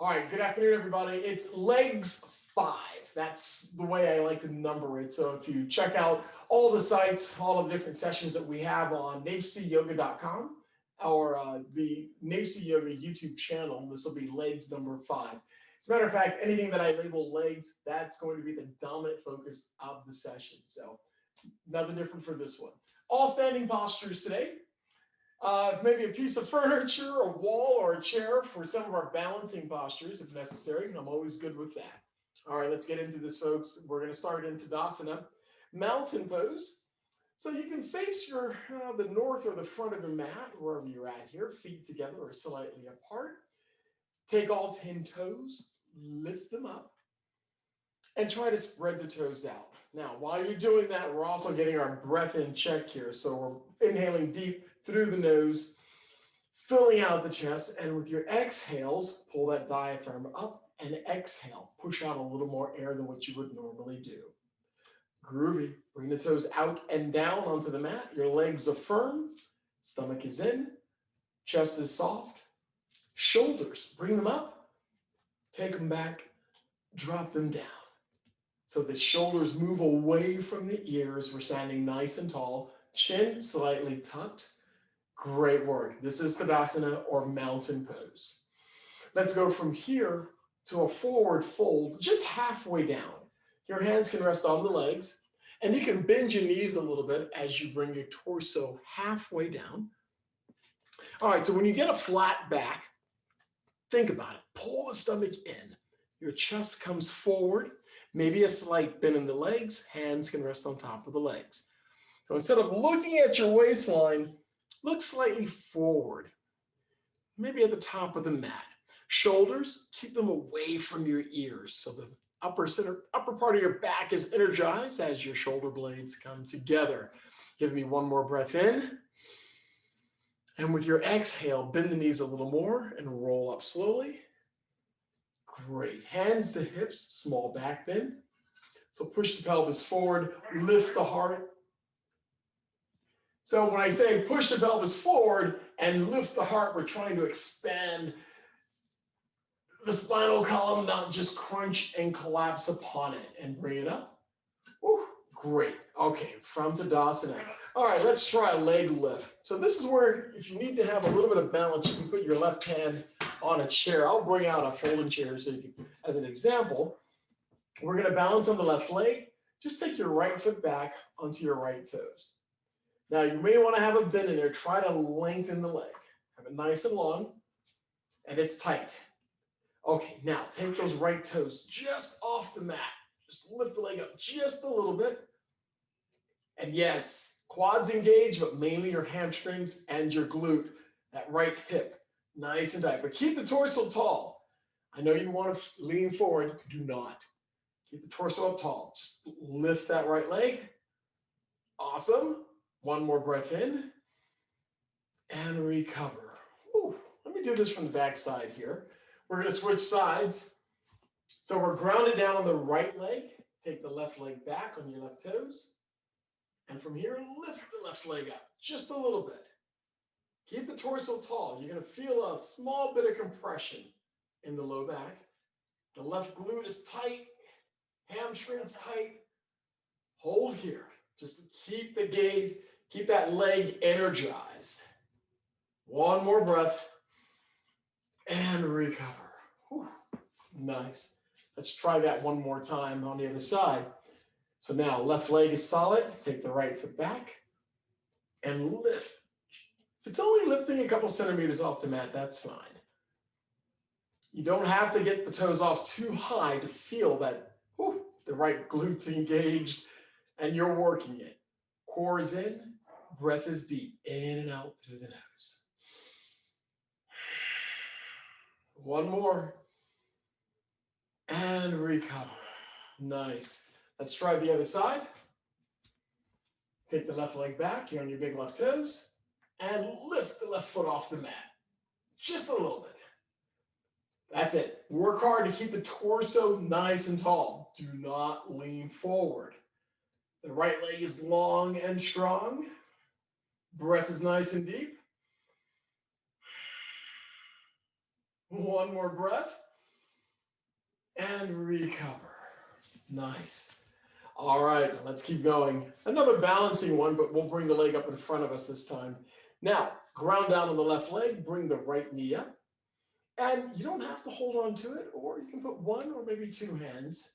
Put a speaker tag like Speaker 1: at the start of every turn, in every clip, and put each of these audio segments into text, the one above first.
Speaker 1: All right, good afternoon, everybody. It's legs 5. That's the way I like to number it. So if you check out all the sites, all of the different sessions that we have on nafsiyoga.com or the Nafsi Yoga YouTube channel, this will be legs number 5. As a matter of fact, anything that I label legs, that's going to be the dominant focus of the session. So nothing different for this one. All standing postures today. Maybe a piece of furniture, a wall, or a chair for some of our balancing postures if necessary. I'm always good with that. All right, let's get into this, folks. We're going to start in Tadasana, mountain pose. So you can face the north or the front of the mat, wherever you're at here, feet together or slightly apart. Take all 10 toes, lift them up, and try to spread the toes out. Now, while you're doing that, we're also getting our breath in check here. So we're inhaling deep through the nose, filling out the chest, and with your exhales, pull that diaphragm up and exhale. Push out a little more air than what you would normally do. Groovy. Bring the toes out and down onto the mat. Your legs are firm, stomach is in, chest is soft. Shoulders, bring them up, take them back, drop them down. So the shoulders move away from the ears. We're standing nice and tall, chin slightly tucked. Great work. This is Tadasana or mountain pose. Let's go from here to a forward fold, just halfway down. Your hands can rest on the legs, and you can bend your knees a little bit as you bring your torso halfway down. All right, so when you get a flat back, think about it. Pull the stomach in. Your chest comes forward, maybe a slight bend in the legs. Hands can rest on top of the legs. So instead of looking at your waistline, look slightly forward, maybe at the top of the mat. Shoulders, keep them away from your ears so the upper part of your back is energized as your shoulder blades come together. Give me one more breath in. And with your exhale, bend the knees a little more and roll up slowly. Great. Hands to hips, small back bend. So push the pelvis forward, lift the heart. So when I say push the pelvis forward and lift the heart, we're trying to expand the spinal column, not just crunch and collapse upon it, and bring it up. Woo, great. Okay, from Tadasana. All right, let's try a leg lift. So this is where if you need to have a little bit of balance, you can put your left hand on a chair. I'll bring out a folding chair so you can, as an example. We're going to balance on the left leg. Just take your right foot back onto your right toes. Now, you may want to have a bend in there. Try to lengthen the leg. Have it nice and long, and it's tight. Okay, now take those right toes just off the mat. Just lift the leg up just a little bit. And yes, quads engage, but mainly your hamstrings and your glute, that right hip, nice and tight. But keep the torso tall. I know you want to lean forward. Do not. Keep the torso up tall. Just lift that right leg. Awesome. One more breath in and recover. Whew. Let me do this from the back side here. We're going to switch sides. So we're grounded down on the right leg. Take the left leg back on your left toes. And from here, lift the left leg up just a little bit. Keep the torso tall. You're going to feel a small bit of compression in the low back. The left glute is tight. Hamstrings tight. Hold here. Just to keep the gauge, keep that leg energized. One more breath. And recover. Whew. Nice. Let's try that one more time on the other side. So now left leg is solid. Take the right foot back and lift. If it's only lifting a couple centimeters off the mat, that's fine. You don't have to get the toes off too high to feel that the right glute's engaged and you're working it. Core is in, breath is deep, in and out through the nose. One more. And recover. Nice. Let's try the other side. Take the left leg back. You're on your big left toes. And lift the left foot off the mat. Just a little bit. That's it. Work hard to keep the torso nice and tall. Do not lean forward. The right leg is long and strong. Breath is nice and deep. One more breath. and recover. Nice. All right, let's keep going. Another balancing one, but we'll bring the leg up in front of us this time. Now, ground down on the left leg, bring the right knee up. And you don't have to hold on to it, or you can put one or maybe two hands.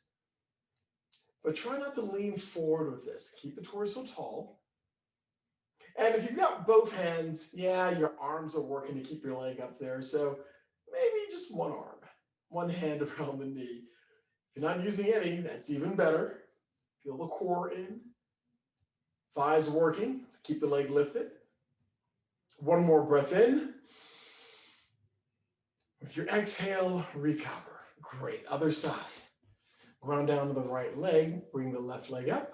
Speaker 1: But try not to lean forward with this. Keep the torso tall. And if you've got both hands, yeah, your arms are working to keep your leg up there. So maybe just one arm, one hand around the knee. If you're not using any, that's even better. Feel the core in. Thighs working. Keep the leg lifted. One more breath in. With your exhale, recover. Great. Other side. Ground down to the right leg. Bring the left leg up.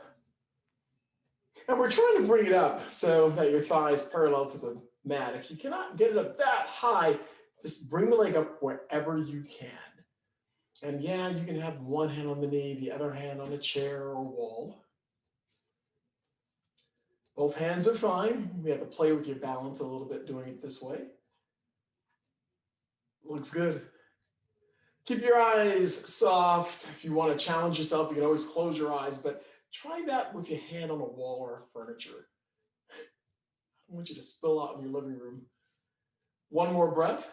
Speaker 1: And we're trying to bring it up so that your thigh is parallel to the mat. If you cannot get it up that high, just bring the leg up wherever you can. And yeah, you can have one hand on the knee, the other hand on a chair or wall. Both hands are fine. You have to play with your balance a little bit doing it this way. Looks good. Keep your eyes soft. If you want to challenge yourself, you can always close your eyes, but try that with your hand on a wall or furniture. I want you to spill out in your living room. One more breath.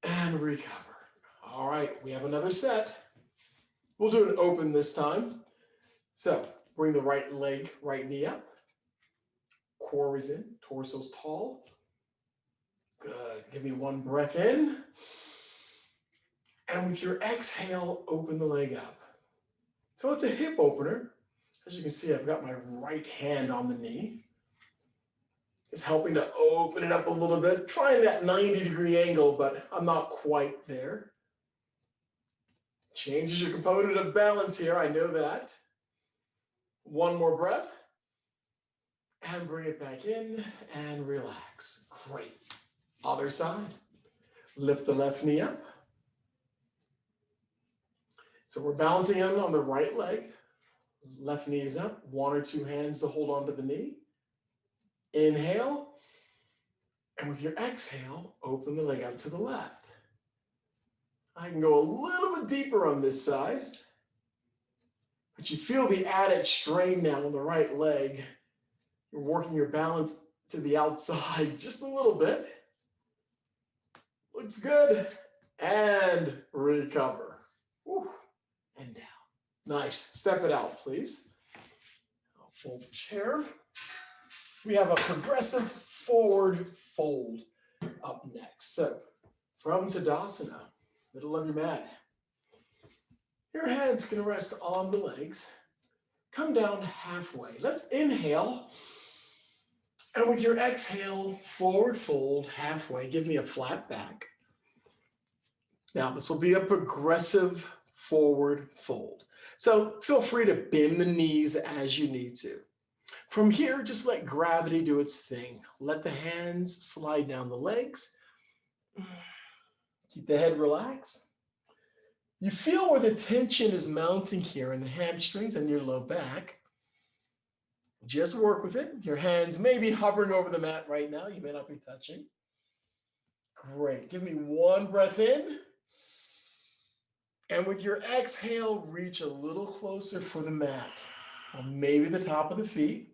Speaker 1: And recover. All right, we have another set. We'll do an open this time. So bring the right leg, right knee up. Core is in, torso's tall. Good. Give me one breath in. And with your exhale, open the leg up. So it's a hip opener. As you can see, I've got my right hand on the knee. It's helping to open it up a little bit, trying that 90-degree angle, but I'm not quite there. Changes your component of balance here, I know that. One more breath. And bring it back in and relax. Great. Other side. Lift the left knee up. So we're balancing in on the right leg. Left knee is up. One or two hands to hold onto the knee. Inhale. And with your exhale, open the leg up to the left. I can go a little bit deeper on this side. But you feel the added strain now on the right leg. You're working your balance to the outside just a little bit. Looks good. And recover. Whew. And down. Nice. Step it out, please. I'll fold the chair. We have a progressive forward fold up next. So from Tadasana, middle of your mat. Your hands can rest on the legs. Come down halfway. Let's inhale. And with your exhale, forward fold halfway. Give me a flat back. Now, this will be a progressive forward fold. So feel free to bend the knees as you need to. From here, just let gravity do its thing. Let the hands slide down the legs. Keep the head relaxed. You feel where the tension is mounting here in the hamstrings and your low back. Just work with it. Your hands may be hovering over the mat right now. You may not be touching. Great. Give me one breath in. And with your exhale, reach a little closer for the mat. Or maybe the top of the feet.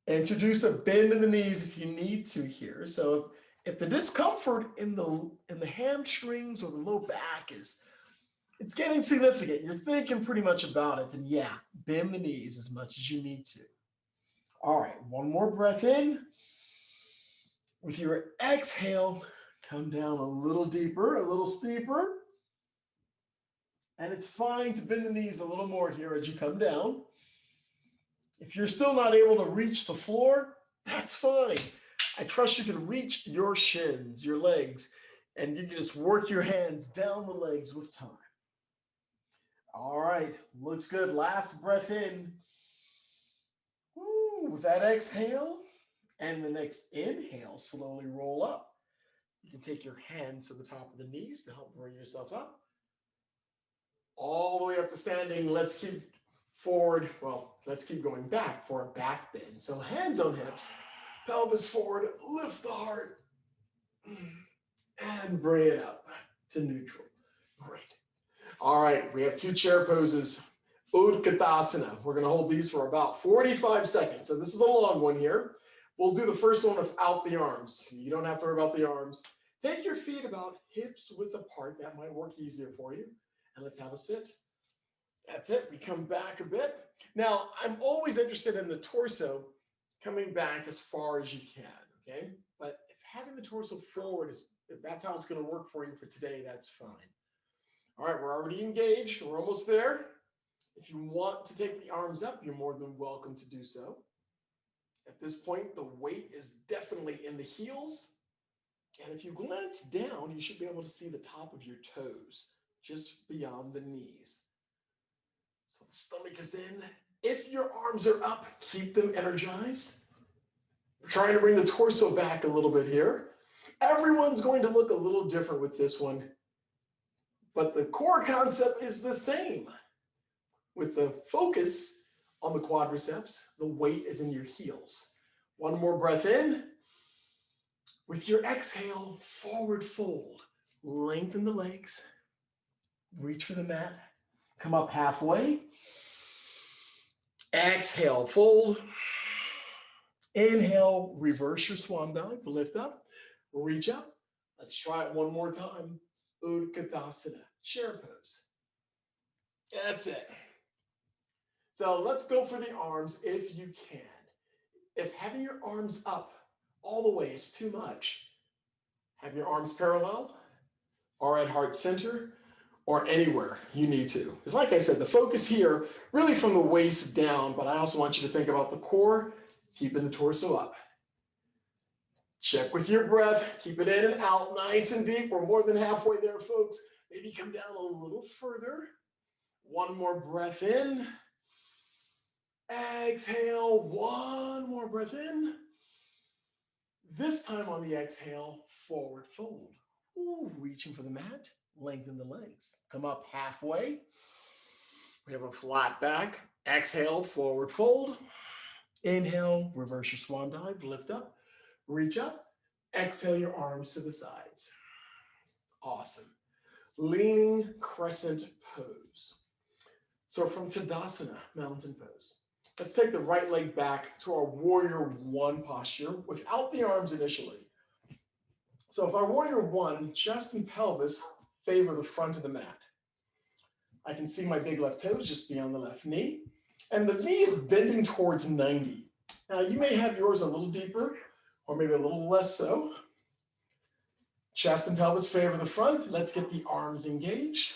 Speaker 1: Introduce a bend in the knees if you need to here. So if the discomfort in the hamstrings or the low back it's getting significant, you're thinking pretty much about it, then yeah, bend the knees as much as you need to. All right, one more breath in. With your exhale, come down a little deeper, a little steeper. And it's fine to bend the knees a little more here as you come down. If you're still not able to reach the floor, that's fine. I trust you can reach your shins, your legs, and you can just work your hands down the legs with time. All right, looks good. Last breath in. Woo, with that exhale and the next inhale, slowly roll up. You can take your hands to the top of the knees to help bring yourself up. All the way up to standing. Let's keep forward. Well, let's keep going back for a back bend. So hands on hips, pelvis forward, lift the heart, and bring it up to neutral. Great. All right, we have two chair poses. Utkatasana. We're going to hold these for about 45 seconds. So this is a long one here. We'll do the first one without the arms. You don't have to worry about the arms. Take your feet about hips width apart. That might work easier for you. And let's have a sit. That's it. We come back a bit. Now, I'm always interested in the torso coming back as far as you can, okay? But if having the torso forward if that's how it's going to work for you for today, that's fine. All right, we're already engaged. We're almost there. If you want to take the arms up, you're more than welcome to do so. At this point, the weight is definitely in the heels. And if you glance down, you should be able to see the top of your toes, just beyond the knees. So the stomach is in. If your arms are up, keep them energized. We're trying to bring the torso back a little bit here. Everyone's going to look a little different with this one, but the core concept is the same. With the focus on the quadriceps, the weight is in your heels. One more breath in. With your exhale, forward fold. Lengthen the legs. Reach for the mat. Come up halfway. Exhale, fold. Inhale, reverse your swan dive. Lift up, reach up. Let's try it one more time. Utkatasana, chair pose. That's it. So let's go for the arms if you can. If having your arms up all the way is too much, have your arms parallel or at heart center or anywhere you need to. Because like I said, the focus here, really from the waist down, but I also want you to think about the core, keeping the torso up. Check with your breath, keep it in and out, nice and deep. We're more than halfway there, folks. Maybe come down a little further. One more breath in. Exhale, one more breath in. This time on the exhale, forward fold. Ooh, reaching for the mat, lengthen the legs. Come up halfway. We have a flat back. Exhale, forward fold. Inhale, reverse your swan dive, lift up, reach up. Exhale your arms to the sides. Awesome. Leaning crescent pose. So from Tadasana, mountain pose, let's take the right leg back to our warrior one posture without the arms initially. So if our warrior one, chest and pelvis favor the front of the mat. I can see my big left toes just beyond the left knee, and the knee is bending towards 90. Now you may have yours a little deeper or maybe a little less so. Chest and pelvis favor the front. Let's get the arms engaged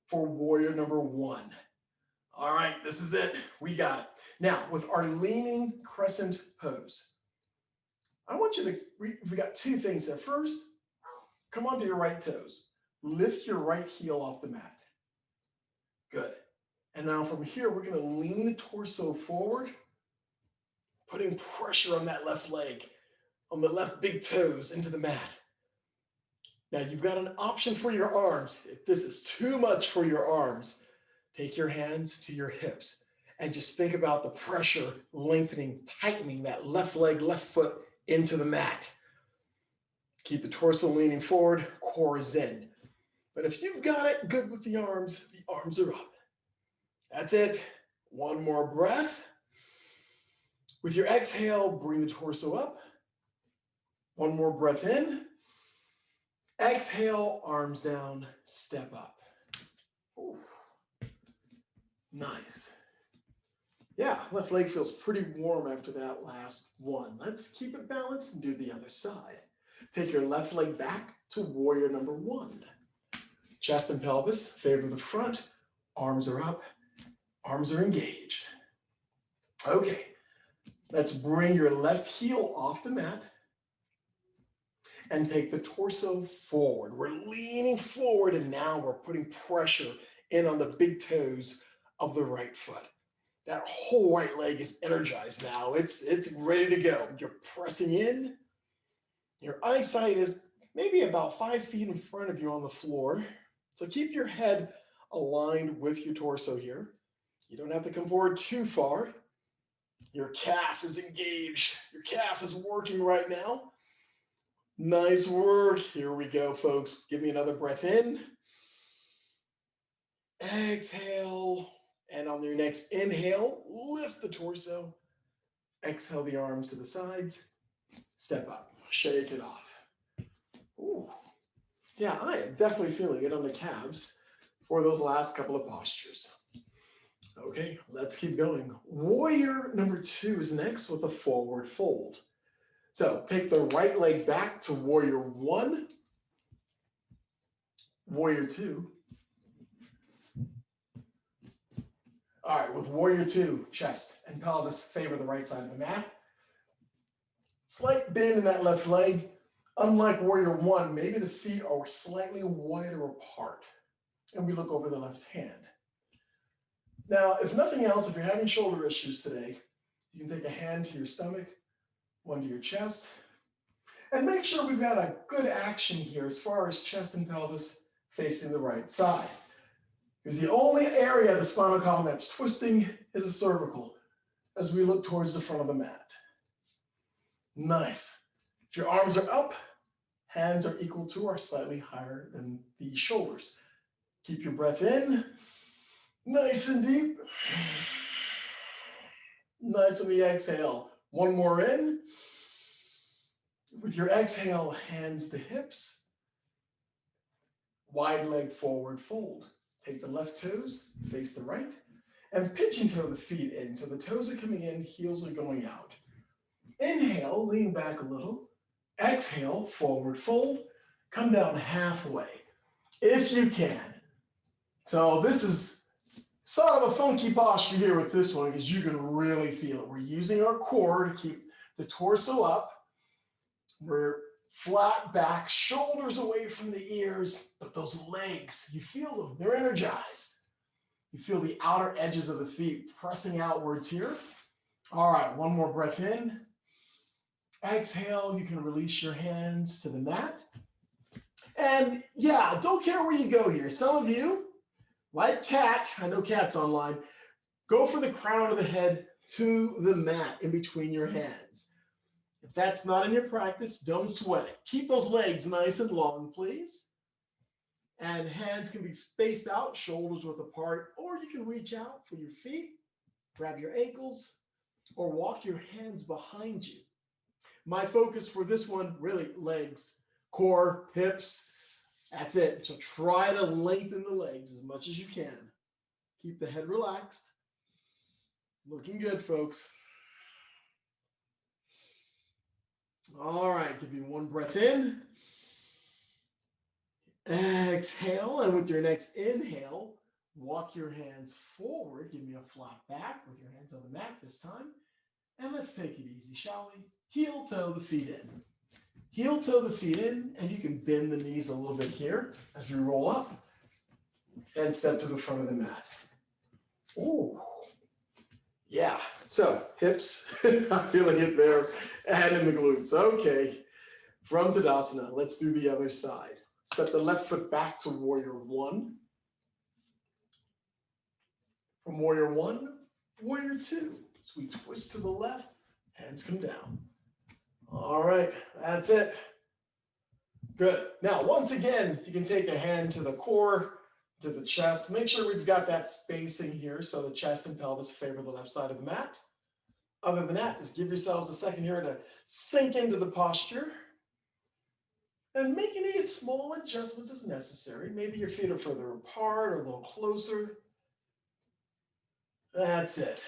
Speaker 1: for warrior number one. All right, this is it. We got it. Now, with our leaning crescent pose, I want you to, we got two things there. First, come onto your right toes. Lift your right heel off the mat. Good. And now from here, we're going to lean the torso forward, putting pressure on that left leg, on the left big toes into the mat. Now you've got an option for your arms. If this is too much for your arms, take your hands to your hips and just think about the pressure lengthening, tightening that left leg, left foot into the mat. Keep the torso leaning forward, core is in. But if you've got it good with the arms are up. That's it. One more breath. With your exhale, bring the torso up. One more breath in. Exhale, arms down, step up. Ooh. Nice. Yeah, left leg feels pretty warm after that last one. Let's keep it balanced and do the other side. Take your left leg back to warrior number one. Chest and pelvis favor the front. Arms are up. Arms are engaged. Okay, let's bring your left heel off the mat and take the torso forward. We're leaning forward and now we're putting pressure in on the big toes of the right foot. That whole right leg is energized now. It's ready to go. You're pressing in. Your eyesight is maybe about 5 feet in front of you on the floor. So keep your head aligned with your torso here. You don't have to come forward too far. Your calf is engaged. Your calf is working right now. Nice work. Here we go, folks. Give me another breath in. Exhale. And on your next inhale, lift the torso. Exhale the arms to the sides. Step up. Shake it off. Ooh. Yeah, I am definitely feeling it on the calves for those last couple of postures. Okay, let's keep going. Warrior number 2 is next with a forward fold. So take the right leg back to warrior 1, warrior 2. All right, with warrior 2, chest and pelvis favor the right side of the mat. Slight bend in that left leg. Unlike warrior 1, maybe the feet are slightly wider apart. And we look over the left hand. Now, if nothing else, if you're having shoulder issues today, you can take a hand to your stomach, one to your chest, and make sure we've got a good action here as far as chest and pelvis facing the right side. Because the only area of the spinal column that's twisting is the cervical as we look towards the front of the mat. Nice. If your arms are up, hands are equal to or slightly higher than the shoulders. Keep your breath in, nice and deep. Nice on the exhale. One more in. With your exhale, hands to hips. Wide leg forward fold. Take the left toes, face the right, and pigeon toe the feet in. So the toes are coming in, heels are going out. Inhale, lean back a little. Exhale, forward fold. Come down halfway, if you can. So this is sort of a funky posture here with this one because you can really feel it. We're using our core to keep the torso up. We're flat back, shoulders away from the ears, but those legs, you feel them, they're energized. You feel the outer edges of the feet pressing outwards here. All right, one more breath in. Exhale, you can release your hands to the mat. And yeah, don't care where you go here. Some of you, like Cat, I know Cat's online, go for the crown of the head to the mat in between your hands. If that's not in your practice, don't sweat it. Keep those legs nice and long, please. And hands can be spaced out, shoulders width apart, or you can reach out for your feet, grab your ankles, or walk your hands behind you. My focus for this one, really legs, core, hips, that's it. So try to lengthen the legs as much as you can. Keep the head relaxed. Looking good, folks. All right, give me one breath in. Exhale, and with your next inhale, walk your hands forward. Give me a flat back with your hands on the mat this time. And let's take it easy, shall we? Heel toe the feet in. Heel toe the feet in, and you can bend the knees a little bit here as you roll up and step to the front of the mat. Ooh, yeah. So hips, I'm feeling it there, and in the glutes. Okay, from Tadasana, let's do the other side. Step the left foot back to warrior 1. From warrior 1, warrior 2. So we twist to the left, hands come down. All right, that's it. Good. Now, once again, you can take a hand to the core, to the chest. Make sure we've got that spacing here so the chest and pelvis favor the left side of the mat. Other than that, just give yourselves a second here to sink into the posture and make any small adjustments as necessary. Maybe your feet are further apart or a little closer. That's it.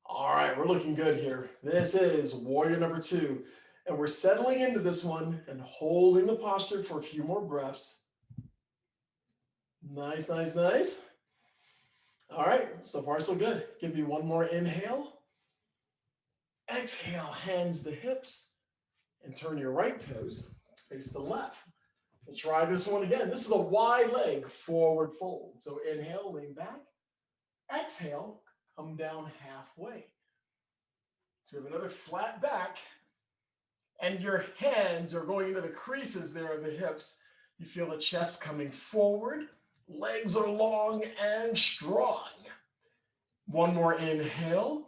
Speaker 1: All right, we're looking good here. This is warrior number 2. And we're settling into this one and holding the posture for a few more breaths. Nice, nice, nice. All right, so far so good. Give me one more inhale. Exhale, hands to hips, and turn your right toes, face the left. We'll try this one again. This is a wide leg forward fold. So inhale, lean back. Exhale, come down halfway. So we have another flat back, and your hands are going into the creases there of the hips. You feel the chest coming forward. Legs are long and strong. One more inhale.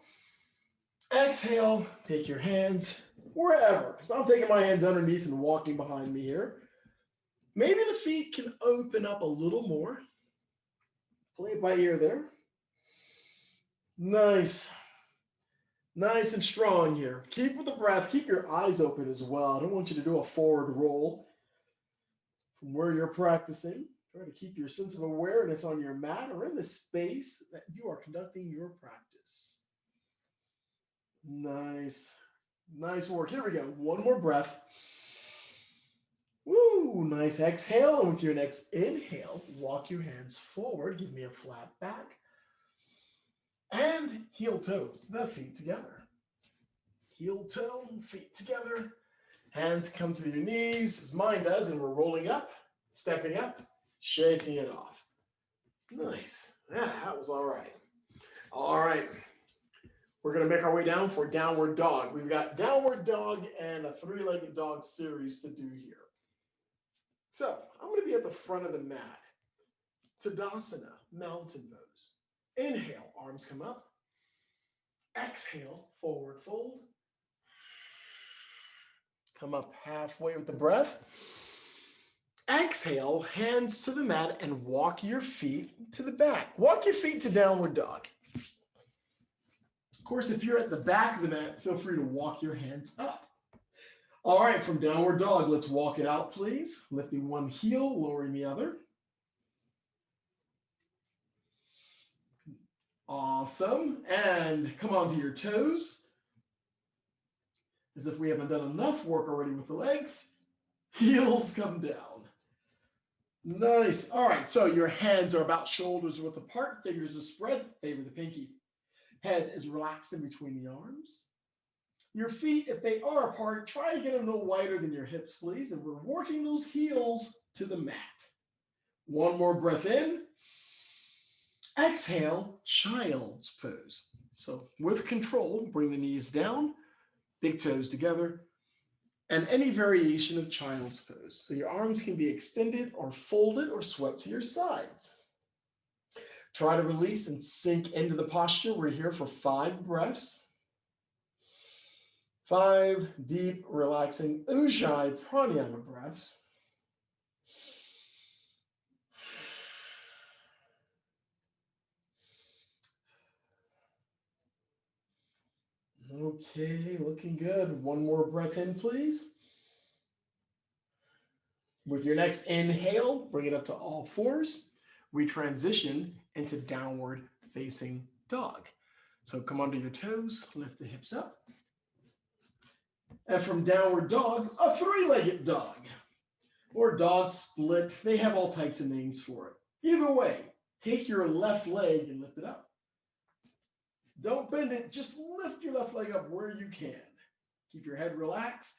Speaker 1: Exhale, take your hands wherever. So I'm taking my hands underneath and walking behind me here. Maybe the feet can open up a little more. Play it by ear there. Nice. Nice and strong here. Keep with the breath. Keep your eyes open as well. I don't want you to do a forward roll from where you're practicing. Try to keep your sense of awareness on your mat or in the space that you are conducting your practice. Nice. Nice work. Here we go. One more breath. Woo, nice exhale. And with your next inhale, walk your hands forward. Give me a flat back. And heel toes, the feet together. Heel toe, feet together. Hands come to your knees, as mine does, and we're rolling up, stepping up, shaking it off. Nice. Yeah, that was all right. All right. We're going to make our way down for downward dog. We've got downward dog and a three-legged dog series to do here. So I'm going to be at the front of the mat. Tadasana, mountain pose. Inhale, arms come up. Exhale, forward fold. Come up halfway with the breath. Exhale, hands to the mat and walk your feet to the back. Walk your feet to downward dog. Of course, if you're at the back of the mat, feel free to walk your hands up. All right, from downward dog, let's walk it out, please. Lifting one heel, lowering the other. Awesome. And come onto your toes. As if we haven't done enough work already with the legs. Heels come down. Nice. All right, so your hands are about shoulders width apart. Fingers are spread. Favor the pinky. Head is relaxed in between the arms. Your feet, if they are apart, try to get them a little wider than your hips, please. And we're working those heels to the mat. One more breath in. Exhale, child's pose. So with control, bring the knees down, big toes together, and any variation of child's pose. So your arms can be extended or folded or swept to your sides. Try to release and sink into the posture. We're here for 5 breaths. 5 deep, relaxing Ujjayi pranayama breaths. Okay, looking good. One more breath in, please. With your next inhale, bring it up to all fours. We transition into downward facing dog. So come onto your toes, lift the hips up. And from downward dog, a three-legged dog or dog split. They have all types of names for it. Either way, take your left leg and lift it up. Don't bend it, just lift your left leg up where you can. Keep your head relaxed.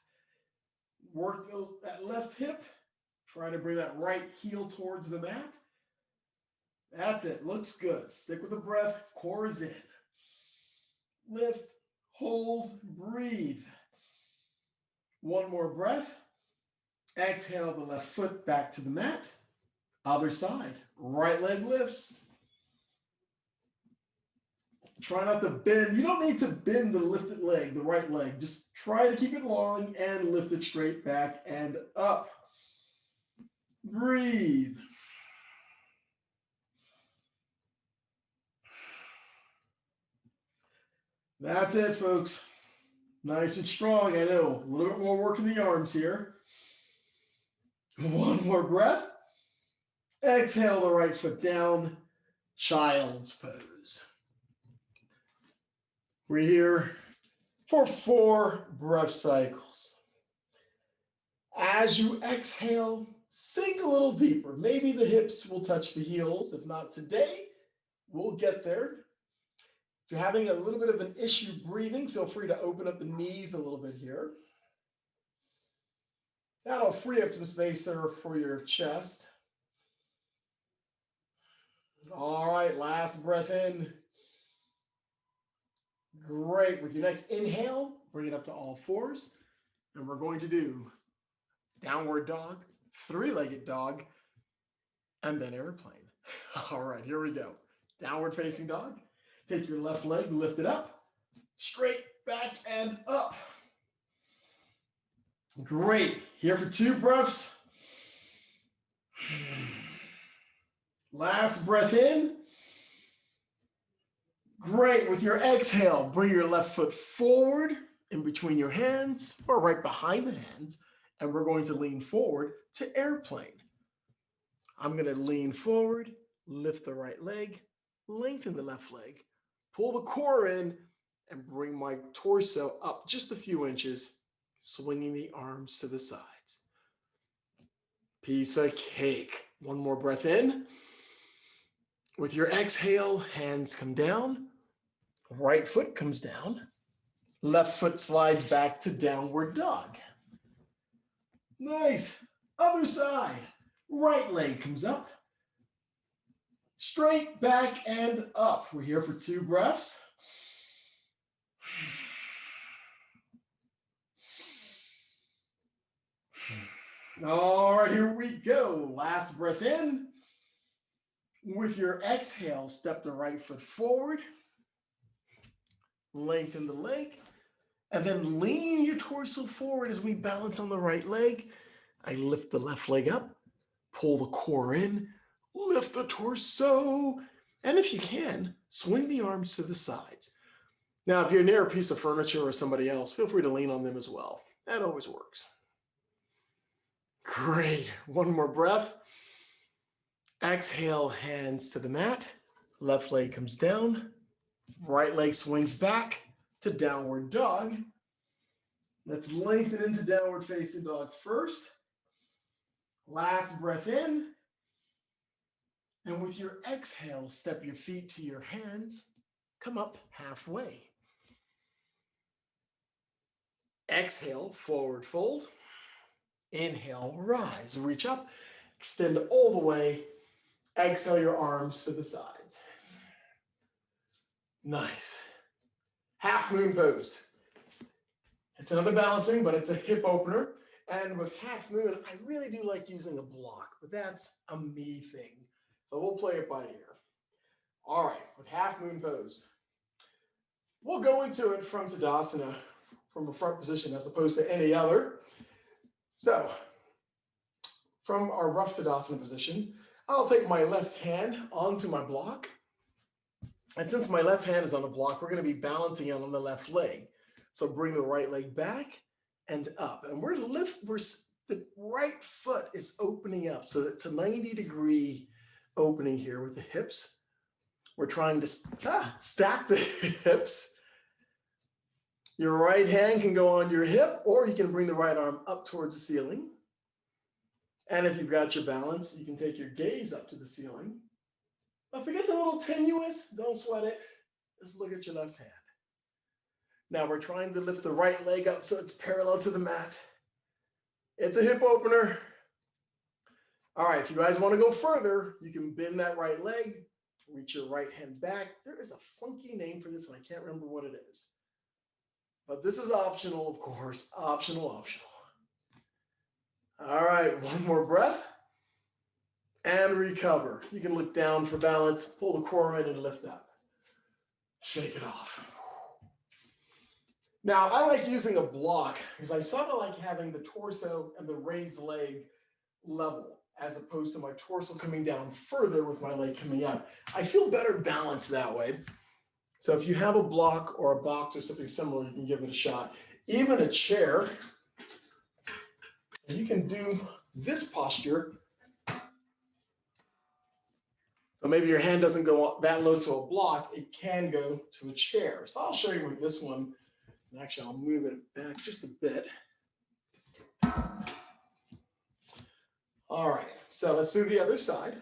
Speaker 1: Work that left hip. Try to bring that right heel towards the mat. That's it, looks good. Stick with the breath, core is in. Lift, hold, breathe. One more breath. Exhale the left foot back to the mat. Other side, right leg lifts. Try not to bend. You don't need to bend the lifted leg, the right leg. Just try to keep it long and lift it straight back and up. Breathe. That's it, folks. Nice and strong. I know. A little bit more work in the arms here. One more breath. Exhale the right foot down. Child's pose. We're here for 4 breath cycles. As you exhale, sink a little deeper. Maybe the hips will touch the heels. If not today, we'll get there. If you're having a little bit of an issue breathing, feel free to open up the knees a little bit here. That'll free up some space there for your chest. All right, last breath in. Great. With your next inhale, bring it up to all fours. And we're going to do downward dog, three-legged dog, and then airplane. All right, here we go. Downward facing dog. Take your left leg, lift it up, straight back and up. Great. Here for 2 breaths. Last breath in. Great. With your exhale, bring your left foot forward in between your hands or right behind the hands. And we're going to lean forward to airplane. I'm going to lean forward, lift the right leg, lengthen the left leg, pull the core in, and bring my torso up just a few inches, swinging the arms to the sides. Piece of cake. One more breath in. With your exhale, hands come down, right foot comes down, left foot slides back to downward dog. Nice. Other side. Right leg comes up, straight back and up. We're here for 2 breaths. All right, here we go. Last breath in. With your exhale, step the right foot forward, lengthen the leg, and then lean your torso forward as we balance on the right leg. I lift the left leg up, pull the core in, lift the torso, and if you can, swing the arms to the sides. Now, if you're near a piece of furniture or somebody else, feel free to lean on them as well. That always works. Great. One more breath. Exhale, hands to the mat. Left leg comes down. Right leg swings back to downward dog. Let's lengthen into downward facing dog first. Last breath in. And with your exhale, step your feet to your hands. Come up halfway. Exhale, forward fold. Inhale, rise, reach up, extend all the way. Exhale your arms to the sides. Nice. Half moon pose. It's another balancing, but it's a hip opener. And with half moon, I really do like using a block, but that's a me thing. So we'll play it by ear. All right, with half moon pose. We'll go into it from Tadasana, from a front position as opposed to any other. So from our rough Tadasana position, I'll take my left hand onto my block. And since my left hand is on the block, we're going to be balancing it on the left leg. So bring the right leg back and up. And the right foot is opening up. So it's a 90-degree opening here with the hips. We're trying to stack the hips. Your right hand can go on your hip, or you can bring the right arm up towards the ceiling. And if you've got your balance, you can take your gaze up to the ceiling. If it gets a little tenuous, don't sweat it. Just look at your left hand. Now we're trying to lift the right leg up so it's parallel to the mat. It's a hip opener. All right, if you guys want to go further, you can bend that right leg, reach your right hand back. There is a funky name for this, and I can't remember what it is. But this is optional, of course. Optional. All right, one more breath. And recover. You can look down for balance, pull the core in and lift up. Shake it off. Now, I like using a block because I sort of like having the torso and the raised leg level as opposed to my torso coming down further with my leg coming up. I feel better balanced that way. So if you have a block or a box or something similar, you can give it a shot. Even a chair, you can do this posture. So maybe your hand doesn't go that low to a block, it can go to a chair. So I'll show you with this one. And actually, I'll move it back just a bit. All right, so let's do the other side.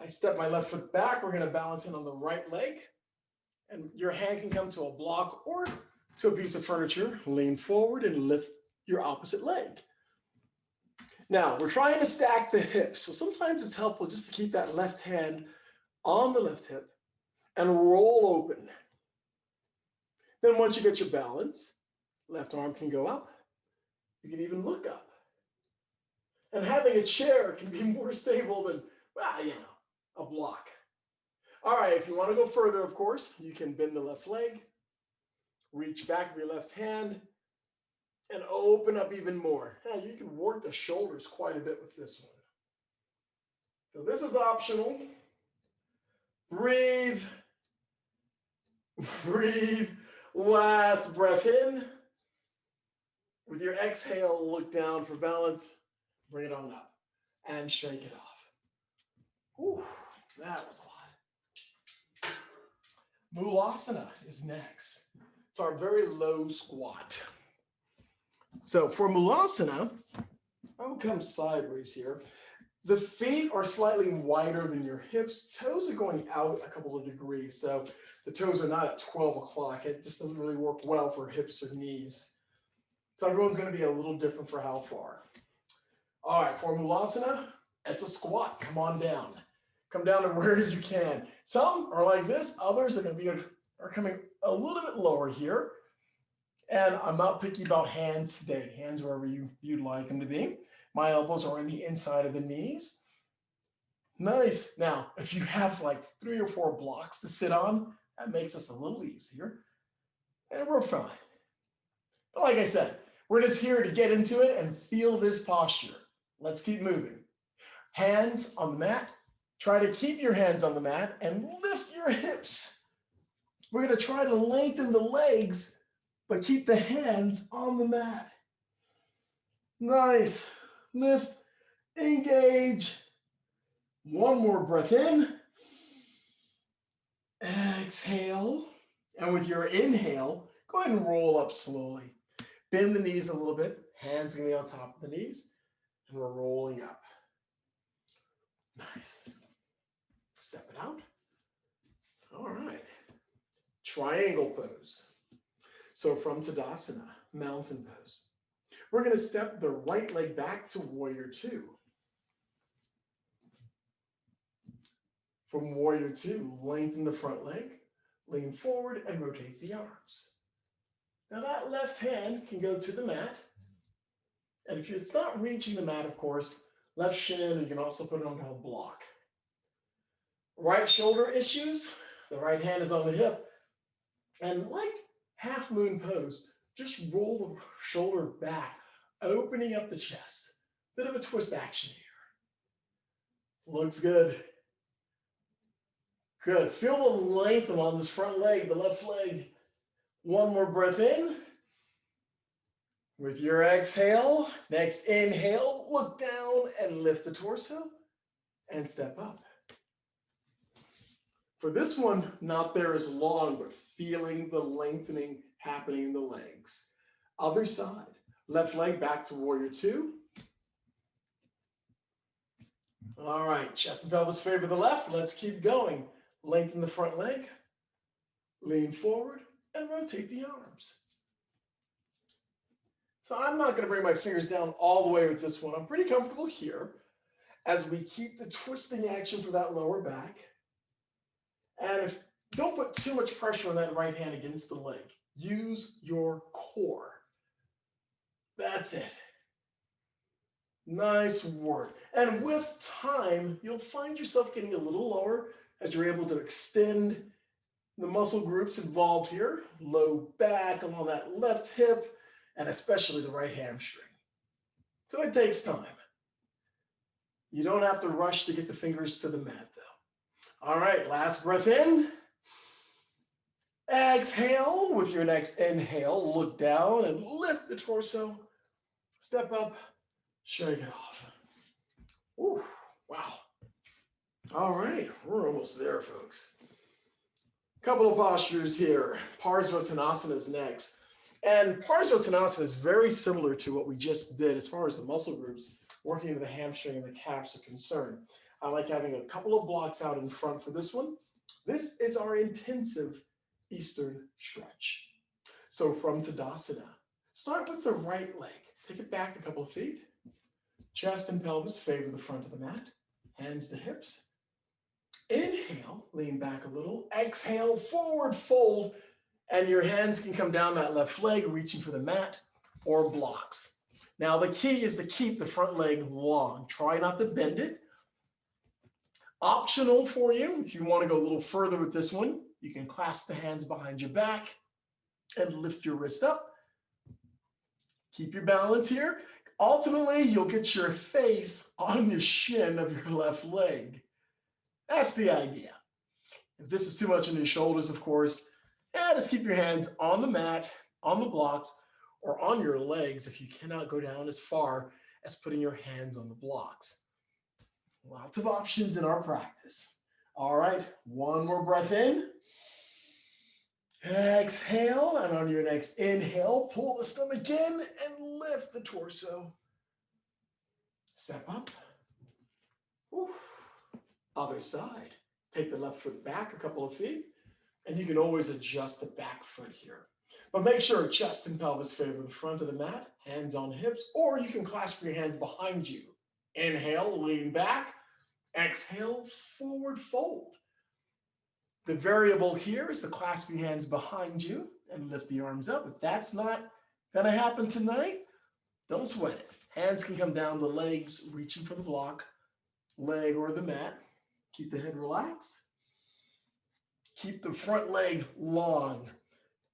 Speaker 1: I step my left foot back. We're going to balance in on the right leg. And your hand can come to a block or to a piece of furniture. Lean forward and lift your opposite leg. Now, we're trying to stack the hips. So sometimes it's helpful just to keep that left hand on the left hip and roll open. Then once you get your balance, left arm can go up. You can even look up. And having a chair can be more stable than, a block. All right, if you want to go further, of course, you can bend the left leg, reach back with your left hand, and open up even more. Yeah, you can work the shoulders quite a bit with this one. So this is optional. Breathe. Breathe. Last breath in. With your exhale, look down for balance. Bring it on up and shake it off. Whew, that was a lot. Mulasana is next. It's our very low squat. So for Mulasana, I'll come sideways here. The feet are slightly wider than your hips. Toes are going out a couple of degrees. So the toes are not at 12 o'clock. It just doesn't really work well for hips or knees. So everyone's going to be a little different for how far. All right, for Mulasana, it's a squat. Come on down. Come down to where you can. Some are like this. Others are going to be are coming a little bit lower here. And I'm not picky about hands today. Hands wherever you'd like them to be. My elbows are on the inside of the knees. Nice. Now, if you have like 3 or 4 blocks to sit on, that makes us a little easier. And we're fine. But like I said, we're just here to get into it and feel this posture. Let's keep moving. Hands on the mat. Try to keep your hands on the mat and lift your hips. We're going to try to lengthen the legs, but keep the hands on the mat. Nice. Lift, engage. One more breath in. Exhale. And with your inhale, go ahead and roll up slowly. Bend the knees a little bit. Hands going to be on top of the knees. And we're rolling up. Nice. Step it out. All right. Triangle pose. So from Tadasana, mountain pose. We're going to step the right leg back to warrior 2. From warrior 2, lengthen the front leg, lean forward and rotate the arms. Now that left hand can go to the mat. And if it's not reaching the mat, of course, left shin, you can also put it onto a block. Right shoulder issues, the right hand is on the hip. And like half moon pose, just roll the shoulder back, opening up the chest. Bit of a twist action here. Looks good. Good. Feel the length along this front leg, the left leg. One more breath in. With your exhale, next inhale, look down and lift the torso and step up. For this one, not there as long, but feeling the lengthening happening in the legs. Other side, left leg back to warrior 2. All right, chest and pelvis favor the left. Let's keep going. Lengthen the front leg, lean forward, and rotate the arms. So I'm not going to bring my fingers down all the way with this one. I'm pretty comfortable here as we keep the twisting action for that lower back. And don't put too much pressure on that right hand against the leg. Use your core. That's it. Nice work. And with time, you'll find yourself getting a little lower as you're able to extend the muscle groups involved here. Low back along that left hip, and especially the right hamstring. So it takes time. You don't have to rush to get the fingers to the mat, though. All right, last breath in. Exhale. With your next inhale, look down and lift the torso. Step up, shake it off. Ooh, wow. All right, we're almost there, folks. Couple of postures here. Parsvottanasana is next. And Parsvottanasana is very similar to what we just did as far as the muscle groups working into the hamstring and the calves are concerned. I like having a couple of blocks out in front for this one. This is our intensive Eastern stretch. So from Tadasana, start with the right leg. Take it back a couple of feet. Chest and pelvis favor the front of the mat. Hands to hips. Inhale, lean back a little. Exhale, forward fold. And your hands can come down that left leg, reaching for the mat or blocks. Now the key is to keep the front leg long. Try not to bend it. Optional for you, if you want to go a little further with this one, you can clasp the hands behind your back and lift your wrist up. Keep your balance here. Ultimately, you'll get your face on your shin of your left leg. That's the idea. If this is too much on your shoulders, of course, And just keep your hands on the mat, on the blocks, or on your legs if you cannot go down as far as putting your hands on the blocks. Lots of options in our practice. All right, one more breath in. Exhale, and on your next inhale, pull the stomach in and lift the torso. Step up. Whew. Other side. Take the left foot back a couple of feet, and you can always adjust the back foot here. But make sure chest and pelvis favor the front of the mat, hands on hips, or you can clasp your hands behind you. Inhale, lean back. Exhale, forward fold. The variable here is to clasp your hands behind you and lift the arms up. If that's not going to happen tonight, don't sweat it. Hands can come down the legs, reaching for the block, leg or the mat. Keep the head relaxed. Keep the front leg long.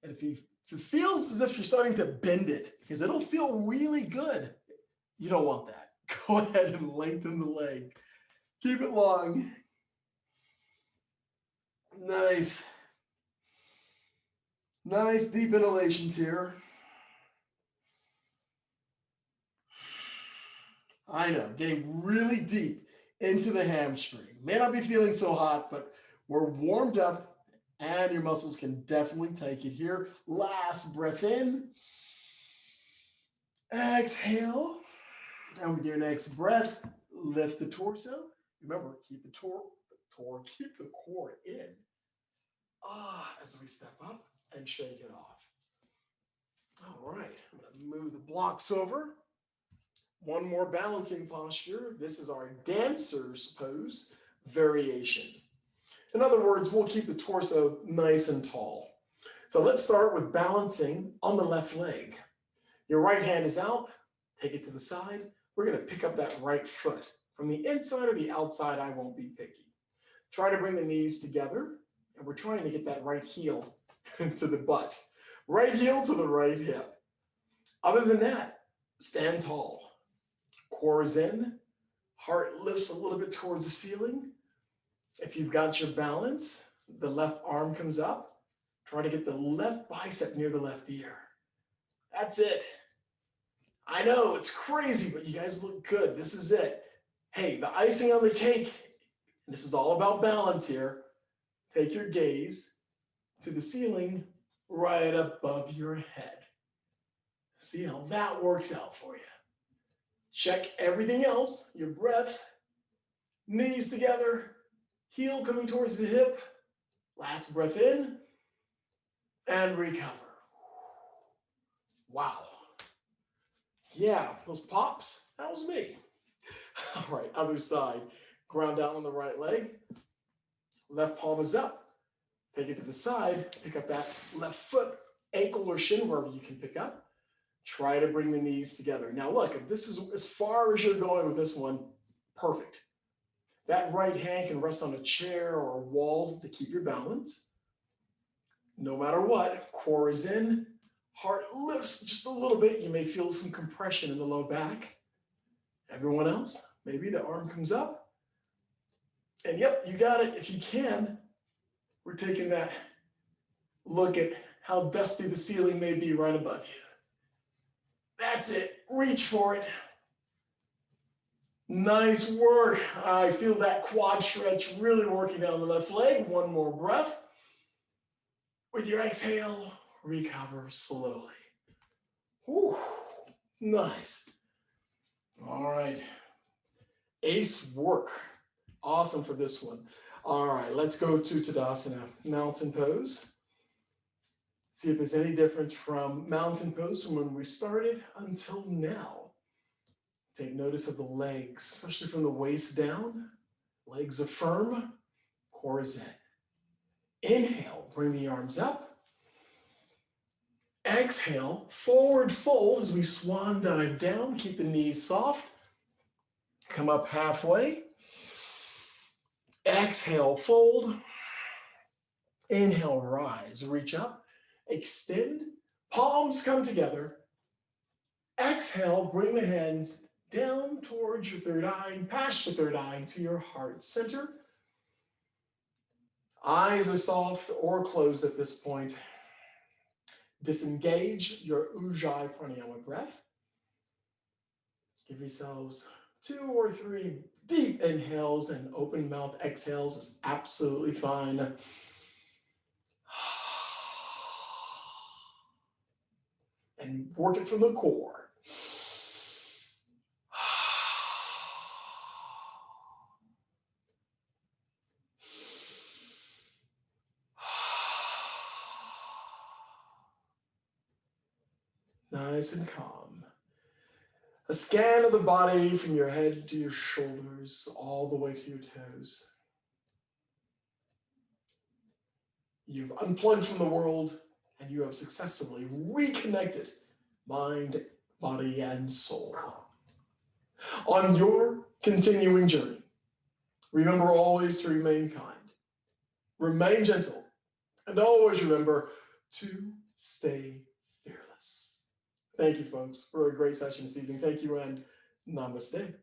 Speaker 1: And if it feels as if you're starting to bend it, because it'll feel really good, you don't want that. Go ahead and lengthen the leg. Keep it long. Nice. Nice deep inhalations here. I know, getting really deep into the hamstring. May not be feeling so hot, but we're warmed up and your muscles can definitely take it here. Last breath in. Exhale. And with your next breath, lift the torso. Remember, keep the core in. As we step up and shake it off. All right, I'm going to move the blocks over. One more balancing posture. This is our dancer's pose variation. In other words, we'll keep the torso nice and tall. So let's start with balancing on the left leg. Your right hand is out. Take it to the side. We're going to pick up that right foot. From the inside or the outside, I won't be picky. Try to bring the knees together. And we're trying to get that right heel to the butt. Right heel to the right hip. Other than that, stand tall. Core is in. Heart lifts a little bit towards the ceiling. If you've got your balance, the left arm comes up. Try to get the left bicep near the left ear. That's it. I know, it's crazy, but you guys look good. This is it. Hey, the icing on the cake, and this is all about balance here. Take your gaze to the ceiling right above your head. See how that works out for you. Check everything else, your breath, knees together, heel coming towards the hip. Last breath in and recover. Wow. Yeah, those pops, that was me. All right, other side. Ground down on the right leg. Left palm is up. Take it to the side. Pick up that left foot, ankle or shin, wherever you can pick up. Try to bring the knees together. Now look, if this is as far as you're going with this one, perfect. That right hand can rest on a chair or a wall to keep your balance. No matter what, core is in, heart lifts just a little bit. You may feel some compression in the low back. Everyone else, maybe the arm comes up. And yep, you got it. If you can, we're taking that look at how dusty the ceiling may be right above you. That's it. Reach for it. Nice work. I feel that quad stretch really working down the left leg. One more breath. With your exhale, recover slowly. Whew. Nice. All right. Ace work. Awesome for this one. All right, let's go to Tadasana, mountain pose. See if there's any difference from mountain pose from when we started until now. Take notice of the legs, especially from the waist down. Legs are firm, core is in. Inhale, bring the arms up. Exhale, forward fold as we swan dive down. Keep the knees soft. Come up halfway. Exhale, fold. Inhale, rise, reach up. Extend, palms come together. Exhale, bring the hands down towards your third eye, past your third eye to your heart center. Eyes are soft or closed at this point. disengage your Ujjayi Pranayama breath. Give yourselves 2 or 3 deep inhales, and open mouth exhales is absolutely fine. And work it from the core. Nice and calm. A scan of the body from your head to your shoulders, all the way to your toes. You've unplugged from the world, and you have successfully reconnected mind, body, and soul. On your continuing journey, remember always to remain kind, remain gentle, and always remember to stay fearless. Thank you, folks, for a great session this evening. Thank you, and namaste.